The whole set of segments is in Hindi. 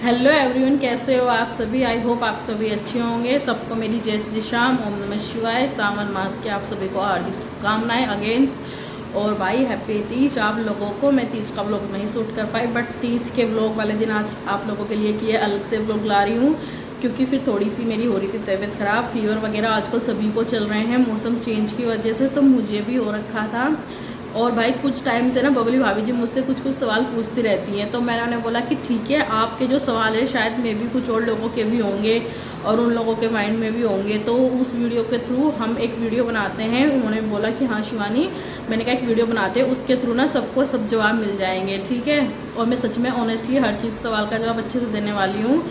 हेलो एवरीवन, कैसे हो आप सभी। आई होप आप सभी अच्छे होंगे। सबको मेरी जय श्री श्याम, ओम नमः शिवाय। सावन मास की आप सभी को हार्दिक शुभकामनाएं अगेंस्ट। और भाई हैप्पी तीज आप लोगों को। मैं तीज का व्लॉग नहीं शूट कर पाई, बट तीज के व्लॉग वाले दिन आज आप लोगों के लिए किए अलग से व्लॉग ला रही हूँ, क्योंकि फिर थोड़ी सी मेरी हो रही थी तबीयत ख़राब। फीवर वगैरह आजकल सभी को चल रहे हैं मौसम चेंज की वजह से, तो मुझे भी हो रखा था। और भाई कुछ टाइम से ना बबली भाभी जी मुझसे कुछ कुछ सवाल पूछती रहती हैं, तो मैंने उन्हें बोला कि ठीक है, आपके जो सवाल है शायद में भी कुछ और लोगों के भी होंगे और उन लोगों के माइंड में भी होंगे, तो उस वीडियो के थ्रू हम एक वीडियो बनाते हैं। उन्होंने बोला कि हाँ शिवानी, मैंने कहा एक वीडियो बनाते हैं, उसके थ्रू ना सबको सब जवाब मिल जाएंगे, ठीक है। और मैं सच में ऑनेस्टली हर चीज़ सवाल का जवाब अच्छे से देने वाली हूँ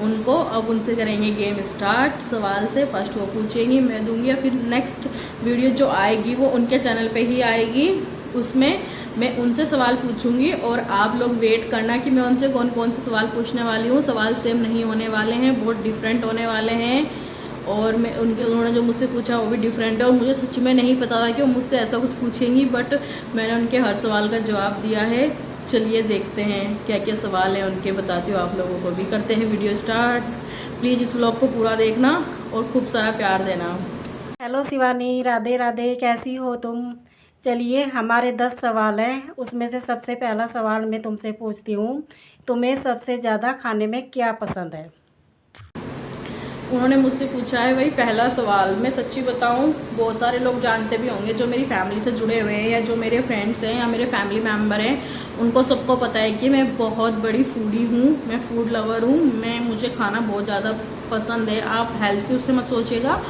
उनको। अब उनसे करेंगे गेम स्टार्ट सवाल से। फर्स्ट वो पूछेंगी, मैं दूंगी, या फिर नेक्स्ट वीडियो जो आएगी वो उनके चैनल पे ही आएगी, उसमें मैं उनसे सवाल पूछूंगी और आप लोग वेट करना कि मैं उनसे कौन कौन से सवाल पूछने वाली हूँ। सवाल सेम नहीं होने वाले हैं, बहुत डिफरेंट होने वाले हैं। और मैं उन्होंने जो मुझसे पूछा वो भी डिफरेंट है, और मुझे सच में नहीं पता था कि वो मुझसे ऐसा कुछ पूछेंगी, बट मैंने उनके हर सवाल का जवाब दिया है। चलिए देखते हैं क्या क्या सवाल है उनके, बताती हूँ आप लोगों को भी। करते हैं वीडियो स्टार्ट। प्लीज़ इस व्लॉग को पूरा देखना और खूब सारा प्यार देना। हेलो शिवानी, राधे राधे, कैसी हो तुम। चलिए, हमारे 10 सवाल हैं, उसमें से सबसे पहला सवाल मैं तुमसे पूछती हूँ, तुम्हें सबसे ज़्यादा खाने में क्या पसंद है। उन्होंने मुझसे पूछा है भाई पहला सवाल। मैं सच्ची बताऊं, बहुत सारे लोग जानते भी होंगे जो मेरी फैमिली से जुड़े हुए हैं, या जो मेरे फ्रेंड्स हैं, या मेरे फैमिली मेम्बर हैं, उनको सबको पता है कि मैं बहुत बड़ी फूडी हूँ, मैं फूड लवर हूँ। मुझे खाना बहुत ज़्यादा पसंद है। आप हेल्थ की उससे मत सोचिएगा,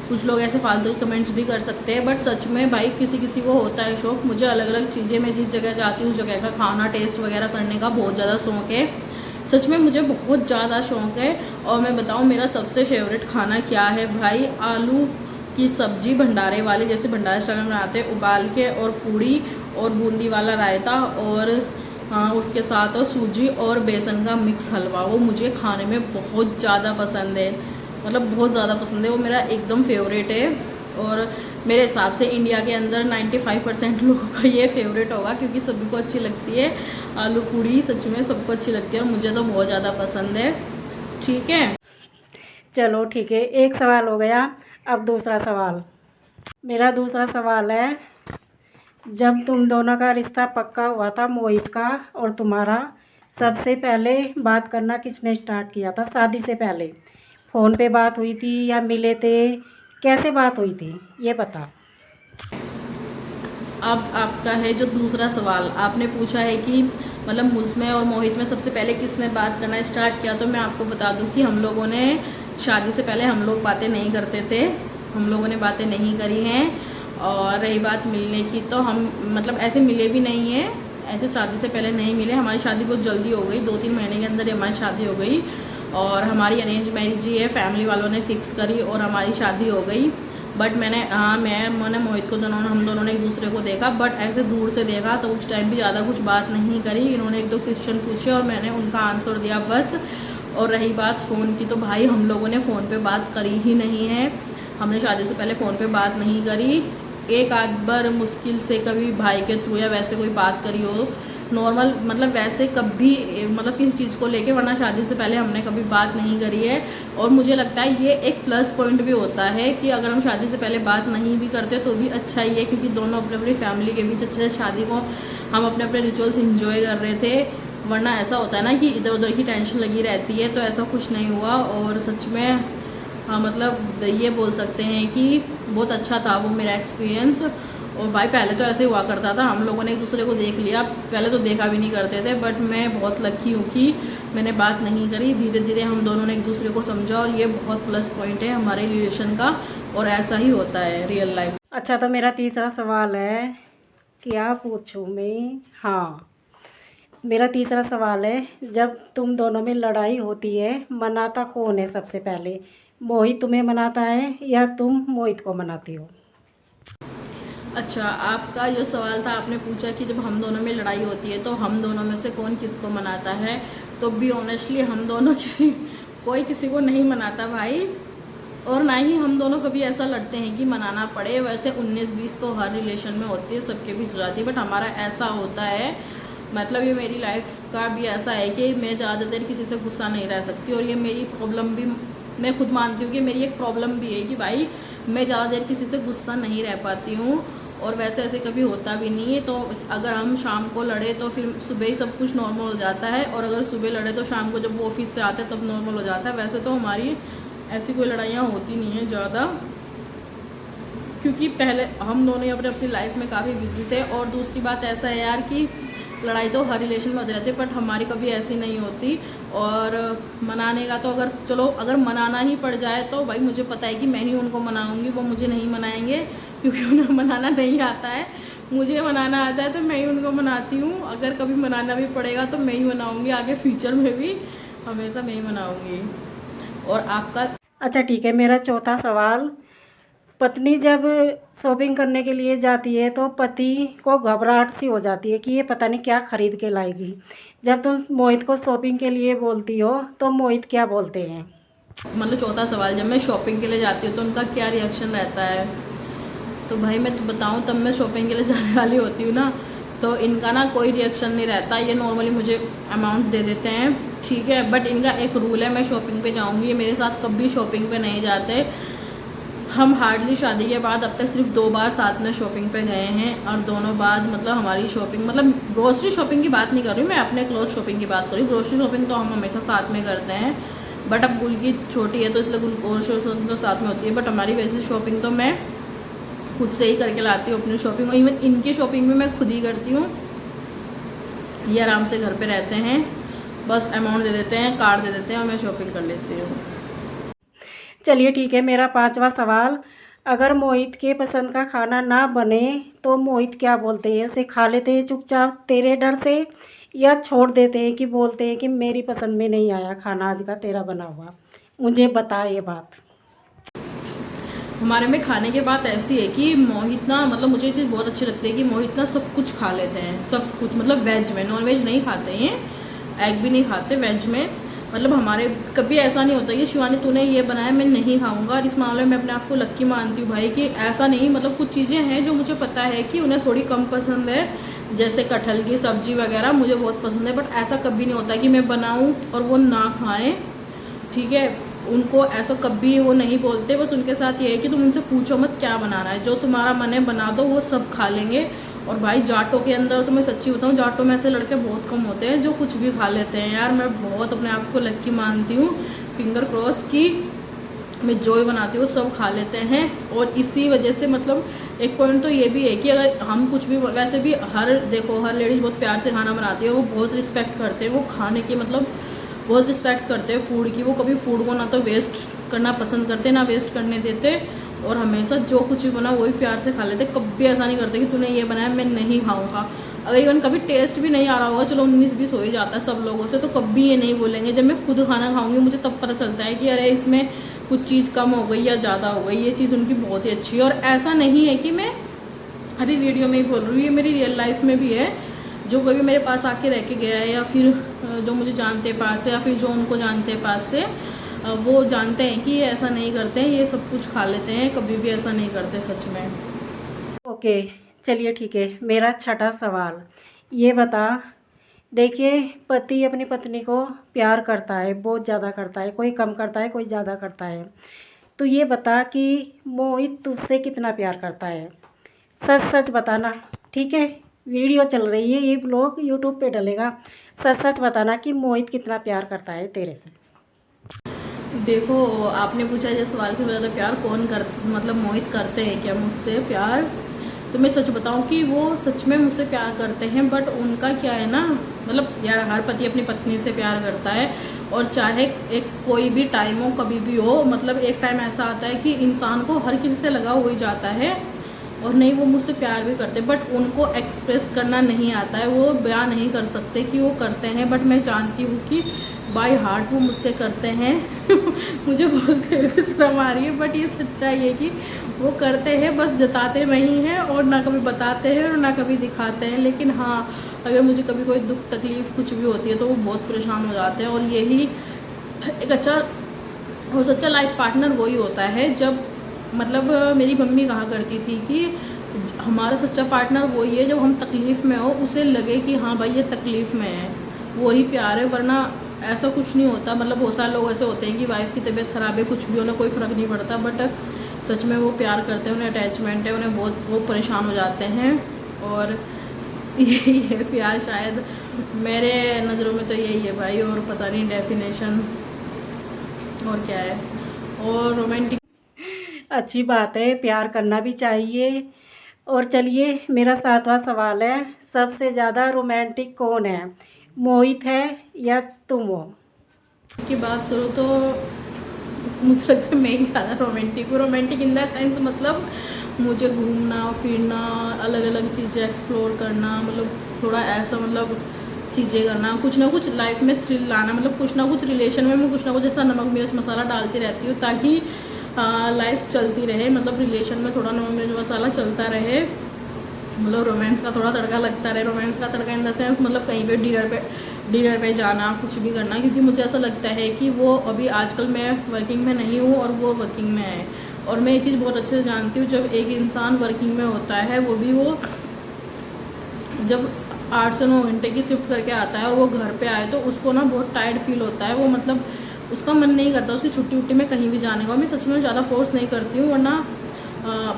कुछ लोग ऐसे फालतू कमेंट्स भी कर सकते हैं, बट सच में भाई किसी किसी को होता है शौक। मुझे अलग अलग चीज़ें, मैं जिस जगह जाती हूँ उस जगह का खाना टेस्ट वगैरह करने का बहुत ज़्यादा शौक है। सच में मुझे बहुत ज़्यादा शौक है। और मैं बताऊँ मेरा सबसे फेवरेट खाना क्या है भाई, आलू की सब्जी भंडारे वाली, जैसे भंडारे स्टाइल में बनाते हैं, उबाल के, और पूड़ी और बूंदी वाला रायता, और उसके साथ और सूजी और बेसन का मिक्स हलवा, वो मुझे खाने में बहुत ज़्यादा पसंद है। मतलब बहुत ज़्यादा पसंद है, वो मेरा एकदम फेवरेट है। और मेरे हिसाब से इंडिया के अंदर 95% लोगों का ये फेवरेट होगा, क्योंकि सभी को अच्छी लगती है। आलू पूड़ी सच में सबको अच्छी लगती है, और मुझे तो बहुत ज़्यादा पसंद है, ठीक है। चलो ठीक है, एक सवाल हो गया। अब दूसरा सवाल, मेरा दूसरा सवाल है, जब तुम दोनों का रिश्ता पक्का हुआ था, मोहित का और तुम्हारा, सबसे पहले बात करना किसने स्टार्ट किया था शादी से पहले। फ़ोन पे बात हुई थी या मिले थे, कैसे बात हुई थी, ये बता। अब आपका है जो दूसरा सवाल, आपने पूछा है कि मतलब मुझमें और मोहित में सबसे पहले किसने बात करना स्टार्ट किया। तो मैं आपको बता दूं कि हम लोगों ने शादी से पहले हम लोग बातें नहीं करते थे, हम लोगों ने बातें नहीं करी हैं। और रही बात मिलने की, तो हम मतलब ऐसे मिले भी नहीं हैं, ऐसे शादी से पहले नहीं मिले। हमारी शादी बहुत जल्दी हो गई, 2-3 महीने के अंदर ही हमारी शादी हो गई। और हमारी अरेंज मैरिज ही है, फैमिली वालों ने फिक्स करी और हमारी शादी हो गई। बट मैंने मोहित को हम दोनों ने एक दूसरे को देखा, बट ऐसे दूर से देखा, तो उस टाइम भी ज़्यादा कुछ बात नहीं करी। इन्होंने 1-2 क्वेश्चन पूछे और मैंने उनका आंसर दिया बस। और रही बात फ़ोन की, तो भाई हम लोगों ने फ़ोन पे बात करी ही नहीं है। हमने शादी से पहले फ़ोन पे बात नहीं करी। एक आध बार मुश्किल से कभी भाई के थ्रू या वैसे कोई बात करी हो, नॉर्मल, मतलब वैसे कभी, मतलब किसी चीज़ को लेके, वरना शादी से पहले हमने कभी बात नहीं करी है। और मुझे लगता है ये एक प्लस पॉइंट भी होता है कि अगर हम शादी से पहले बात नहीं भी करते तो भी अच्छा ही है, क्योंकि दोनों अपने अपनी फैमिली के बीच अच्छे से शादी को हम अपने अपने रिचुअल्स इंजॉय कर रहे थे। वरना ऐसा होता है ना कि इधर उधर की टेंशन लगी रहती है, तो ऐसा कुछ नहीं हुआ। और सच में हाँ, मतलब ये बोल सकते हैं कि बहुत अच्छा था वो मेरा एक्सपीरियंस। और भाई पहले तो ऐसे हुआ करता था, हम लोगों ने एक दूसरे को देख लिया, पहले तो देखा भी नहीं करते थे, बट मैं बहुत लकी हूँ कि मैंने बात नहीं करी। धीरे धीरे हम दोनों ने एक दूसरे को समझा, और ये बहुत प्लस पॉइंट है हमारे रिलेशन का, और ऐसा ही होता है रियल लाइफ। अच्छा, तो मेरा तीसरा सवाल है, क्या पूछूँ मैं। हाँ, मेरा तीसरा सवाल है, जब तुम दोनों में लड़ाई होती है, मनाता कौन है सबसे पहले। मोहित तुम्हें मनाता है या तुम मोहित को मनाती हो। अच्छा, आपका जो सवाल था, आपने पूछा कि जब हम दोनों में लड़ाई होती है तो हम दोनों में से कौन किसको मनाता है। तो बी ऑनेस्टली हम दोनों कोई किसी को नहीं मनाता भाई। और ना ही हम दोनों कभी ऐसा लड़ते हैं कि मनाना पड़े। वैसे 19-20 तो हर रिलेशन में होती है, सबके बीच हो जाती है, बट हमारा ऐसा होता है मतलब ये मेरी लाइफ का भी ऐसा है कि मैं ज़्यादा देर किसी से गुस्सा नहीं रह सकती, और ये मेरी प्रॉब्लम भी मैं खुद मानती हूँ कि मेरी एक प्रॉब्लम भी है कि भाई मैं ज़्यादा देर किसी से गुस्सा नहीं रह पाती हूँ। और वैसे ऐसे कभी होता भी नहीं है, तो अगर हम शाम को लड़े तो फिर सुबह ही सब कुछ नॉर्मल हो जाता है, और अगर सुबह लड़े तो शाम को जब वो ऑफिस से आते तब नॉर्मल हो जाता है। वैसे तो हमारी ऐसी कोई लड़ाइयाँ होती नहीं है ज़्यादा, क्योंकि पहले हम दोनों ही अपने अपनी लाइफ में काफ़ी बिजी थे। और दूसरी बात ऐसा है यार कि लड़ाई तो हर रिलेशन में होती रहती है, बट हमारी कभी ऐसी नहीं होती। और मनाने का तो अगर मनाना ही पड़ जाए तो भाई मुझे पता है कि मैं ही उनको मनाऊंगी, वो मुझे नहीं मनाएंगे, क्योंकि उन्हें मनाना नहीं आता है। मुझे मनाना आता है तो मैं ही उनको मनाती हूँ। अगर कभी मनाना भी पड़ेगा तो मैं ही मनाऊँगी, आगे फ्यूचर में भी हमेशा मैं ही मनाऊँगी। और आपका? अच्छा ठीक है, मेरा चौथा सवाल, पत्नी जब शॉपिंग करने के लिए जाती है तो पति को घबराहट सी हो जाती है कि ये पता नहीं क्या खरीद के लाएगी। जब तुम मोहित को शॉपिंग के लिए बोलती हो तो मोहित क्या बोलते हैं? मतलब चौथा सवाल, जब मैं शॉपिंग के लिए जाती हूँ तो उनका क्या रिएक्शन रहता है? तो भाई मैं तो बताऊँ, तब मैं शॉपिंग के लिए जाने वाली होती हूँ ना, तो इनका ना कोई रिएक्शन नहीं रहता। ये नॉर्मली मुझे अमाउंट दे देते हैं, ठीक है, बट इनका एक रूल है, मैं शॉपिंग पे जाऊँगी, ये मेरे साथ कभी शॉपिंग पे नहीं जाते। हम हार्डली शादी के बाद अब तक सिर्फ 2 बार साथ में शॉपिंग पे गए हैं, और दोनों बाद मतलब हमारी शॉपिंग, मतलब ग्रोसरी शॉपिंग की बात नहीं कर रही हूँ मैं, अपने क्लोथ शॉपिंग की बात कर रही हूँ। ग्रोसरी शॉपिंग तो हम हमेशा साथ में करते हैं, बट अब गुल की छोटी है तो इसलिए गुल ग्रोसरी शॉपिंग तो साथ में होती है, बट हमारी वैसी शॉपिंग तो मैं खुद से ही करके लाती हूँ अपनी शॉपिंग, और इवन इनकी शॉपिंग भी मैं खुद ही करती हूँ। ये आराम से घर पे रहते हैं, बस अमाउंट दे देते हैं, कार्ड दे देते हैं, और मैं शॉपिंग कर लेती हूँ। चलिए ठीक है, मेरा पांचवा सवाल, अगर मोहित के पसंद का खाना ना बने तो मोहित क्या बोलते हैं? उसे खा लेते हैं चुपचाप तेरे डर से, या छोड़ देते हैं कि बोलते हैं कि मेरी पसंद में नहीं आया खाना आज का तेरा बना हुआ? मुझे बता ये बात। हमारे में खाने की बात ऐसी है कि मोहित ना, मतलब मुझे ये चीज़ बहुत अच्छी लगती है कि मोहित ना सब कुछ खा लेते हैं, सब कुछ, मतलब वेज में, नॉन वेज नहीं खाते हैं, एग भी नहीं खाते वेज में। मतलब हमारे कभी ऐसा नहीं होता कि शिवानी तूने ये बनाया मैं नहीं खाऊंगा। और इस मामले में अपने आप को लक्की मानती हूँ भाई कि ऐसा नहीं, मतलब कुछ चीज़ें हैं जो मुझे पता है कि उन्हें थोड़ी कम पसंद है, जैसे कटहल की सब्जी वगैरह मुझे बहुत पसंद है, बट ऐसा कभी नहीं होता कि मैं बनाऊँ और वो ना खाएँ, ठीक है। उनको ऐसा कभी वो नहीं बोलते, बस उनके साथ ये है कि तुम उनसे पूछो मत क्या बनाना है, जो तुम्हारा मन है बना दो, वो सब खा लेंगे। और भाई जाटों के अंदर तो मैं सच्ची बताऊँ, जाटों में ऐसे लड़के बहुत कम होते हैं जो कुछ भी खा लेते हैं यार। मैं बहुत अपने आप को लक्की मानती हूँ, फिंगर क्रॉस की मैं जो ही बनाती हूँ सब खा लेते हैं। और इसी वजह से मतलब एक पॉइंट तो ये भी है कि अगर हम कुछ भी, वैसे भी देखो हर लेडीज़ बहुत प्यार से खाना बनाती है, वो बहुत रिस्पेक्ट करते हैं, वो खाने की मतलब बहुत रिस्पेक्ट करते हैं फूड की। वो कभी फूड को ना तो वेस्ट करना पसंद करते, ना वेस्ट करने देते, और हमेशा जो कुछ भी बना वही प्यार से खा लेते। कभी ऐसा नहीं करते कि तूने ये बनाया मैं नहीं खाऊंगा। अगर इवन कभी टेस्ट भी नहीं आ रहा होगा, चलो 19-20 हो ही जाता है सब लोगों से, तो कभी ये नहीं बोलेंगे। जब मैं खुद खाना खाऊंगी मुझे तब पता चलता है कि अरे इसमें कुछ चीज़ कम हो गई या ज़्यादा हो गई। ये चीज़ उनकी बहुत ही अच्छी है। और ऐसा नहीं है कि मैं हर वीडियो में ही बोल रही हूँ, ये मेरी रियल लाइफ में भी है। जो कभी मेरे पास आके रह के गया है, या फिर जो मुझे जानते पास से, या फिर जो उनको जानते पास से, वो जानते हैं कि ये ऐसा नहीं करते हैं, ये सब कुछ खा लेते हैं, कभी भी ऐसा नहीं करते सच में। ओके चलिए ठीक है, मेरा छठा सवाल, ये बता, देखिए पति अपनी पत्नी को प्यार करता है, बहुत ज़्यादा करता है, कोई कम करता है कोई ज़्यादा करता है, तो ये बता कि मोहित तुझसे कितना प्यार करता है? सच सच बताना, ठीक है? वीडियो चल रही है, ये ब्लॉग यूट्यूब पे डलेगा, सच सच बताना कि मोहित कितना प्यार करता है तेरे से। देखो आपने पूछा जैसे सवाल कि ज़्यादा प्यार मतलब मोहित करते हैं क्या मुझसे प्यार, तो मैं सच बताऊं कि वो सच में मुझसे प्यार करते हैं। बट उनका क्या है ना, मतलब यार हर पति अपनी पत्नी से प्यार करता है, और चाहे एक कोई भी टाइम हो कभी भी हो, मतलब एक टाइम ऐसा आता है कि इंसान को हर किसी से लगाव हो ही जाता है, और नहीं वो मुझसे प्यार भी करते, बट उनको एक्सप्रेस करना नहीं आता है, वो बयान नहीं कर सकते कि वो करते हैं। बट मैं जानती हूँ कि बाय हार्ट वो मुझसे करते हैं मुझे बहुत शर्म आ रही है, बट ये सच्चाई है कि वो करते हैं, बस जताते नहीं हैं, और ना कभी बताते हैं और ना कभी दिखाते हैं। लेकिन हाँ, अगर मुझे कभी कोई दुख तकलीफ़ कुछ भी होती है तो वो बहुत परेशान हो जाते हैं। और यही एक अच्छा और सच्चा लाइफ पार्टनर वही होता है। जब मतलब मेरी मम्मी कहा करती थी कि हमारा सच्चा पार्टनर वही है, जब हम तकलीफ़ में हो उसे लगे कि हाँ भाई ये तकलीफ़ में है, वही प्यार है। वरना ऐसा कुछ नहीं होता। मतलब बहुत सारे लोग ऐसे होते हैं कि वाइफ की तबीयत ख़राब है, कुछ भी उन्हें कोई फ़र्क नहीं पड़ता, बट सच में वो प्यार करते हैं, उन्हें अटैचमेंट है, उन्हें बहुत वो परेशान हो जाते हैं। और यही है प्यार शायद, मेरे नज़रों में तो यही है भाई, और पता नहीं डेफिनेशन और क्या है। और रोमांटिक अच्छी बात है, प्यार करना भी चाहिए। और चलिए मेरा 7वां सवाल है, सबसे ज़्यादा रोमांटिक कौन है, मोहित है या तुम हो? की बात करूँ तो मुझे लगता है मैं ही ज़्यादा रोमांटिक हूँ। रोमांटिक इन दैट सेंस मतलब मुझे घूमना फिरना, अलग अलग चीज़ें एक्सप्लोर करना, मतलब थोड़ा ऐसा, मतलब चीज़ें करना, कुछ ना कुछ लाइफ में थ्रिल लाना, मतलब कुछ ना कुछ रिलेशन में मैं कुछ ना कुछ ऐसा नमक मिर्च मसाला डालती रहती हूँ ताकि लाइफ चलती रहे। मतलब रिलेशन में थोड़ा नमक मिर्च मसाला चलता रहे, मतलब रोमांस का थोड़ा तड़का लगता रहे। रोमांस का तड़का इन द सेंस मतलब कहीं पे डिनर पे जाना, कुछ भी करना, क्योंकि मुझे ऐसा लगता है कि वो अभी आजकल मैं वर्किंग में नहीं हूँ और वो वर्किंग में है। और मैं ये चीज़ बहुत अच्छे से जानती हूँ, जब एक इंसान वर्किंग में होता है, वो भी वो जब 8 से 9 घंटे की शिफ्ट करके आता है और वो घर पे आए तो उसको ना बहुत टायर्ड फील होता है। वो मतलब उसका मन नहीं करता उसकी छुट्टी उट्टी में कहीं भी जाने का। मैं सच में ज़्यादा फोर्स नहीं करती हूँ, वरना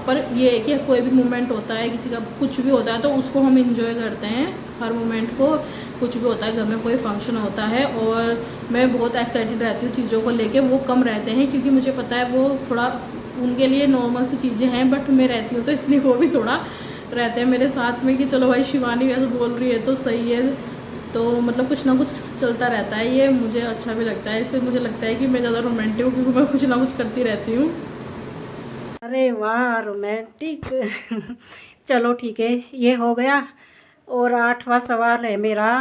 पर ये है कि कोई भी मोमेंट होता है, किसी का कुछ भी होता है तो उसको हम इंजॉय करते हैं, हर मोमेंट को। कुछ भी होता है, घर में कोई फंक्शन होता है और मैं बहुत एक्साइटेड रहती हूँ चीज़ों को लेके। वो कम रहते हैं क्योंकि मुझे पता है वो थोड़ा उनके लिए नॉर्मल सी चीज़ें हैं, बट मैं रहती हूँ तो इसलिए वो भी थोड़ा रहते हैं मेरे साथ में कि चलो भाई शिवानी वैसे बोल रही है तो सही है। तो मतलब कुछ ना कुछ चलता रहता है, ये मुझे अच्छा भी लगता है। इससे मुझे लगता है कि मैं ज़्यादा रोमांटिक हूँ क्योंकि मैं कुछ ना कुछ करती रहती हूँ। अरे वाह रोमांटिक। चलो ठीक है, ये हो गया। और 8वां सवाल है मेरा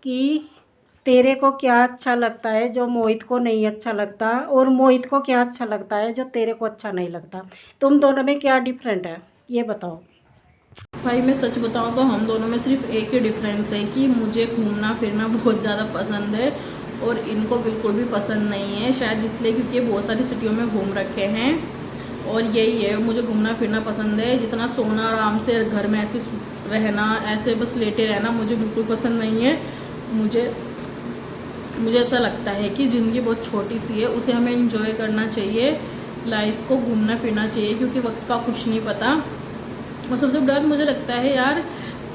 कि तेरे को क्या अच्छा लगता है जो मोहित को नहीं अच्छा लगता, और मोहित को क्या अच्छा लगता है जो तेरे को अच्छा नहीं लगता। तुम दोनों में क्या डिफरेंट है, ये बताओ। भाई मैं सच बताऊँ तो हम दोनों में सिर्फ एक ही डिफरेंस है कि मुझे घूमना फिरना बहुत ज़्यादा पसंद है और इनको बिल्कुल भी पसंद नहीं है। शायद इसलिए क्योंकि बहुत सारी सिटियों में घूम रखे हैं, और यही है, मुझे घूमना फिरना पसंद है। जितना सोना आराम से घर में ऐसे रहना, ऐसे बस लेटे रहना मुझे बिल्कुल पसंद नहीं है। मुझे मुझे ऐसा लगता है कि ज़िंदगी बहुत छोटी सी है, उसे हमें इंजॉय करना चाहिए, लाइफ को घूमना फिरना चाहिए, क्योंकि वक्त का कुछ नहीं पता। और सबसे बड़ा मुझे लगता है यार,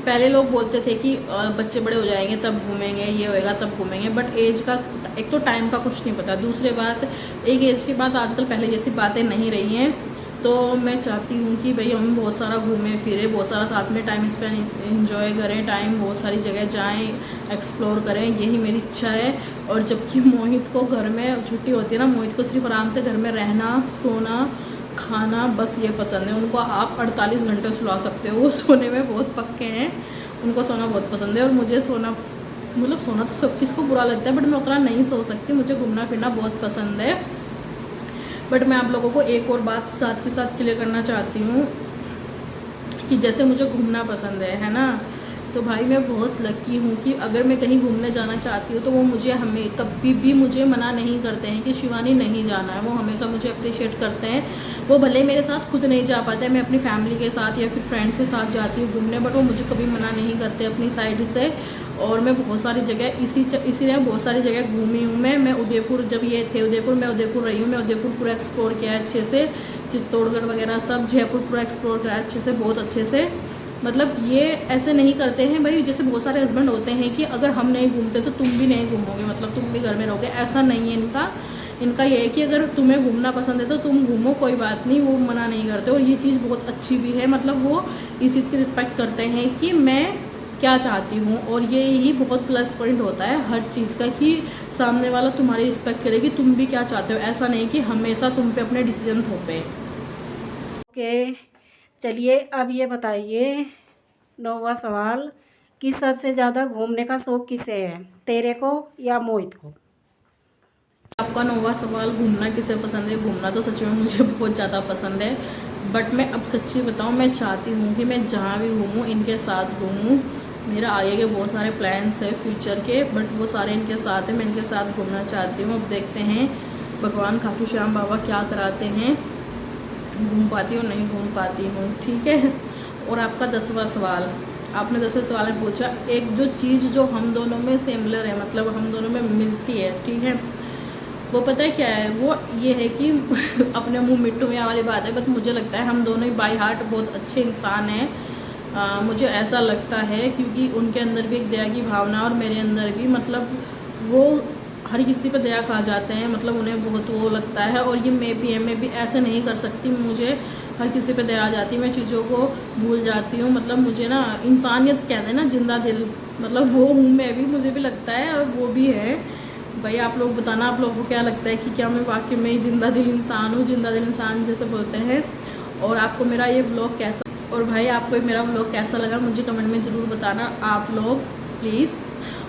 पहले लोग बोलते थे कि बच्चे बड़े हो जाएंगे तब घूमेंगे, ये होएगा तब घूमेंगे, बट एज का एक तो टाइम का कुछ नहीं पता, दूसरी बात एक एज के बाद आजकल पहले जैसी बातें नहीं रही हैं। तो मैं चाहती हूँ कि भाई हम बहुत सारा घूमें फिरें, बहुत सारा साथ में टाइम स्पेंड इंजॉय करें, टाइम बहुत सारी जगह जाएं, एक्सप्लोर करें, यही मेरी इच्छा है। और जबकि मोहित को घर में छुट्टी होती है ना, मोहित को सिर्फ आराम से घर में रहना, सोना, खाना, बस ये पसंद है। उनको आप 48 घंटे सुला सकते हो, वो सोने में बहुत पक्के हैं, उनको सोना बहुत पसंद है। और मुझे सोना, मतलब सोना तो सब किसको बुरा लगता है, बट मैं उतना नहीं सो सकती, मुझे घूमना फिरना बहुत पसंद है। बट मैं आप लोगों को एक और बात साथ के साथ क्लियर करना चाहती हूँ कि जैसे मुझे घूमना पसंद है ना, तो भाई मैं बहुत लकी हूँ कि अगर मैं कहीं घूमने जाना चाहती हूँ तो वो मुझे हमें कभी भी मुझे मना नहीं करते हैं कि शिवानी नहीं जाना है। वो हमेशा मुझे अप्रिशिएट करते हैं। वो भले मेरे साथ खुद नहीं जा पाते, मैं अपनी फैमिली के साथ या फिर फ्रेंड्स के साथ जाती हूँ घूमने, बट वो मुझे कभी मना नहीं करते अपनी साइड से। और मैं बहुत सारी जगह इसीलिए बहुत सारी जगह घूमी हूँ। मैं उदयपुर, जब ये थे उदयपुर, मैं उदयपुर रही हूँ, मैं उदयपुर पूरा एक्सप्लोर किया है अच्छे से, चित्तौड़गढ़ वगैरह सब, जयपुर पूरा एक्सप्लोर किया अच्छे से, बहुत अच्छे से। मतलब ये ऐसे नहीं करते हैं भाई, जैसे बहुत सारे हस्बैंड होते हैं कि अगर हम नहीं घूमते तो तुम भी नहीं घूमोगे, मतलब तुम भी घर में रहोगे, ऐसा नहीं है इनका। इनका ये है कि अगर तुम्हें घूमना पसंद है तो तुम घूमो, कोई बात नहीं, वो मना नहीं करते। और ये चीज़ बहुत अच्छी भी है, मतलब वो इस चीज़ की रिस्पेक्ट करते हैं कि मैं क्या चाहती हूँ। और ये ही बहुत प्लस पॉइंट होता है हर चीज़ का कि सामने वाला तुम्हारी रिस्पेक्ट करे कि तुम भी क्या चाहते हो, ऐसा नहीं कि हमेशा तुम पे अपने डिसीजन थोपे। ओके, चलिए अब ये बताइए 9वां सवाल कि सबसे ज़्यादा घूमने का शौक किसे है, तेरे को या मोहित को? आपका 9वां सवाल, घूमना किसे पसंद है? घूमना तो सच में मुझे बहुत ज़्यादा पसंद है, बट मैं अब सच्ची बताऊँ, मैं चाहती हूँ कि मैं जहाँ भी घूमूँ इनके साथ घूमूँ। मेरा आगे के बहुत सारे प्लान्स हैं फ्यूचर के, बट वो सारे इनके साथ हैं, मैं इनके साथ घूमना चाहती हूँ। अब देखते हैं भगवान खाटू श्याम बाबा क्या कराते हैं, घूम पाती हूँ नहीं घूम पाती हूँ, ठीक है। और आपका 10वां सवाल, आपने 10वें सवाल में पूछा एक जो चीज़ जो हम दोनों में सिमिलर है, मतलब हम दोनों में मिलती है, ठीक है, वो पता है क्या है? वो ये है कि अपने मुंह मिट्टू में वाली बात है, बट मुझे लगता है हम दोनों ही बाई हार्ट बहुत अच्छे इंसान हैं। मुझे ऐसा लगता है क्योंकि उनके अंदर भी एक दया की भावना और मेरे अंदर भी, मतलब वो हर किसी पे दया खा जाते हैं, मतलब उन्हें बहुत वो लगता है। और ये मैं भी ऐसे नहीं कर सकती, मुझे हर किसी पे दया आ जाती है, मैं चीज़ों को भूल जाती हूँ। मतलब मुझे ना इंसानियत कहते हैं ना, जिंदा दिल, मतलब वो हूँ मैं भी, मुझे भी लगता है और वो भी है। भाई आप लोग बताना, आप लोगों को क्या लगता है कि क्या मैं वाकई में ही जिंदा दिल इंसान हूँ, जिंदा दिल इंसान जैसे बोलते हैं। और आपको मेरा ये ब्लॉग कैसा, और भाई आपको मेरा ब्लॉग कैसा लगा मुझे कमेंट में ज़रूर बताना आप लोग प्लीज़।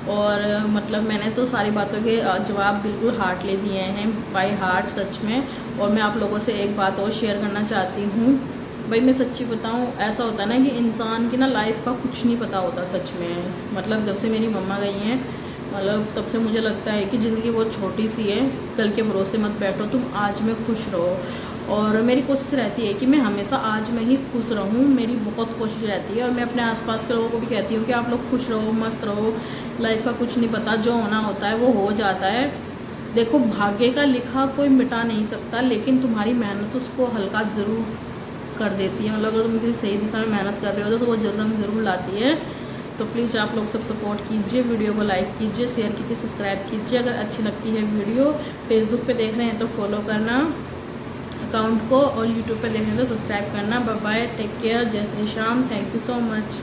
और मतलब मैंने तो सारी बातों के जवाब बिल्कुल हार्ट ले दिए हैं, बाय हार्ट सच में। और मैं आप लोगों से एक बात और शेयर करना चाहती हूँ। भाई मैं सच्ची बताऊँ, ऐसा होता है ना कि इंसान की ना लाइफ का कुछ नहीं पता होता सच में। मतलब जब से मेरी मम्मा गई हैं, मतलब तब से मुझे लगता है कि ज़िंदगी बहुत छोटी सी है, कल के भरोसे मत बैठो, तुम आज में खुश रहो। और मेरी कोशिश रहती है कि मैं हमेशा आज में ही खुश रहूँ, मेरी बहुत कोशिश रहती है। और मैं अपने आसपास के लोगों को भी कहती हूँ कि आप लोग खुश रहो, मस्त रहो, लाइफ का कुछ नहीं पता, जो होना होता है वो हो जाता है। देखो भाग्य का लिखा कोई मिटा नहीं सकता, लेकिन तुम्हारी मेहनत उसको हल्का ज़रूर कर देती है। मतलब अगर तुम किसी सही दिशा में मेहनत कर रहे हो तो वो रंग ज़रूर लाती है। तो प्लीज़ आप लोग सब सपोर्ट कीजिए, वीडियो को लाइक कीजिए, शेयर कीजिए, सब्सक्राइब कीजिए। अगर अच्छी लगती है वीडियो, फेसबुक पे देख रहे हैं तो फॉलो करना अकाउंट को, और यूट्यूब पे देख रहे हैं तो सब्सक्राइब करना। बाय बाय, टेक केयर, जय Shri Shyam, thank you so much.